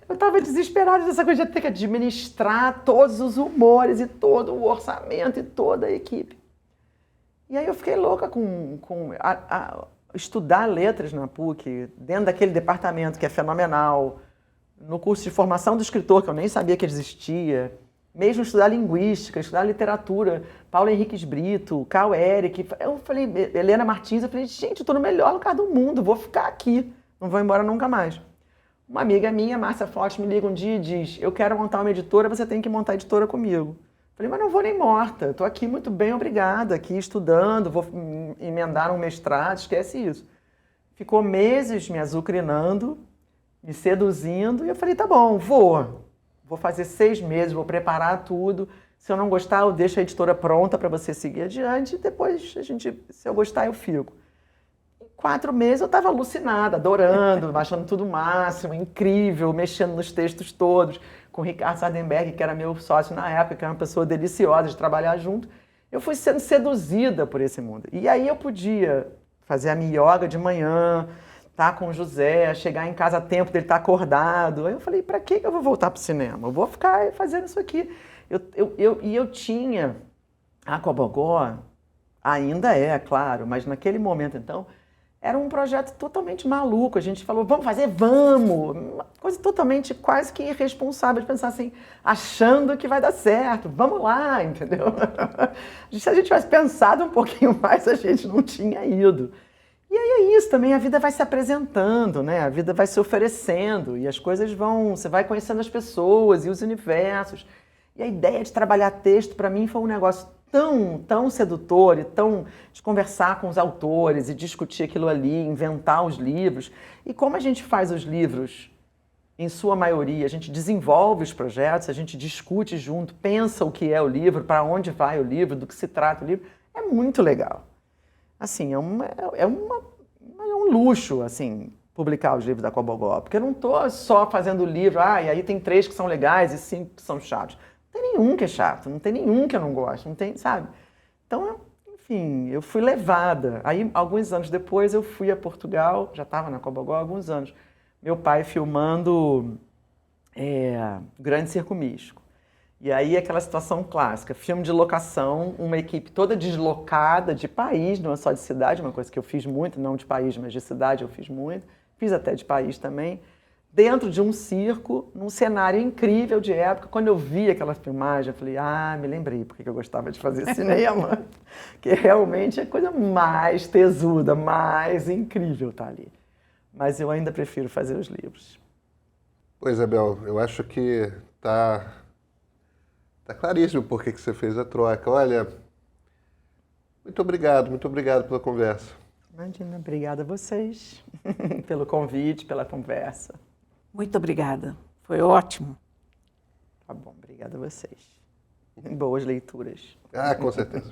Eu estava desesperada dessa coisa de ter que administrar todos os humores e todo o orçamento e toda a equipe. E aí eu fiquei louca com estudar letras na PUC, dentro daquele departamento que é fenomenal, no curso de formação do escritor, que eu nem sabia que existia, mesmo estudar linguística, estudar literatura, Paulo Henriques Brito, Carl Eric. Eu falei, Helena Martins, eu falei, gente, eu estou no melhor lugar do mundo, vou ficar aqui, não vou embora nunca mais. Uma amiga minha, Márcia Forte, me liga um dia e diz, eu quero montar uma editora, você tem que montar a editora comigo. Falei, mas não vou nem morta, estou aqui muito bem, obrigada, aqui estudando, vou emendar um mestrado, esquece isso. Ficou meses me azucrinando, me seduzindo, e eu falei, tá bom, vou fazer 6 meses, vou preparar tudo, se eu não gostar, eu deixo a editora pronta para você seguir adiante, e depois, se eu gostar, eu fico. Em 4 meses eu estava alucinada, adorando, achando tudo o máximo, incrível, mexendo nos textos todos, com o Ricardo Sardenberg, que era meu sócio na época, que era uma pessoa deliciosa de trabalhar junto. Eu fui sendo seduzida por esse mundo. E aí eu podia fazer a minha yoga de manhã, estar com o José, chegar em casa a tempo dele estar acordado. Aí eu falei, para que eu vou voltar para o cinema? Eu vou ficar fazendo isso aqui. Eu tinha a Cobogó, ainda é, claro, mas naquele momento, então, era um projeto totalmente maluco. A gente falou, vamos fazer? Vamos! Uma coisa totalmente quase que irresponsável de pensar assim, achando que vai dar certo. Vamos lá, entendeu? Se a gente tivesse pensado um pouquinho mais, a gente não tinha ido. E aí é isso também, a vida vai se apresentando, né? A vida vai se oferecendo e as coisas você vai conhecendo as pessoas e os universos. E a ideia de trabalhar texto, para mim, foi um negócio tão sedutor e de conversar com os autores e discutir aquilo ali, inventar os livros. E como a gente faz os livros, em sua maioria, a gente desenvolve os projetos, a gente discute junto, pensa o que é o livro, para onde vai o livro, do que se trata o livro, é muito legal. Assim, é um luxo, assim, publicar os livros da Cobogó, porque eu não estou só fazendo o livro, e aí tem 3 que são legais e 5 que são chatos. Não tem nenhum que é chato, não tem nenhum que eu não gosto, não tem, sabe? Então, enfim, eu fui levada. Aí, alguns anos depois, eu fui a Portugal, já estava na Cobogó há alguns anos, meu pai filmando Grande Circo Místico. E aí, aquela situação clássica, filme de locação, uma equipe toda deslocada de país, não é só de cidade, uma coisa que eu fiz muito, não de país, mas de cidade eu fiz muito, fiz até de país também, dentro de um circo, num cenário incrível de época. Quando eu vi aquela filmagem, eu falei, me lembrei porque eu gostava de fazer cinema, que realmente é a coisa mais tesuda, mais incrível estar ali. Mas eu ainda prefiro fazer os livros. Pois, Isabel, eu acho que tá claríssimo por que você fez a troca. Olha, muito obrigado pela conversa. Imagina, obrigada a vocês pelo convite, pela conversa. Muito obrigada, foi ótimo. Tá bom, obrigada a vocês. Boas leituras. Com certeza.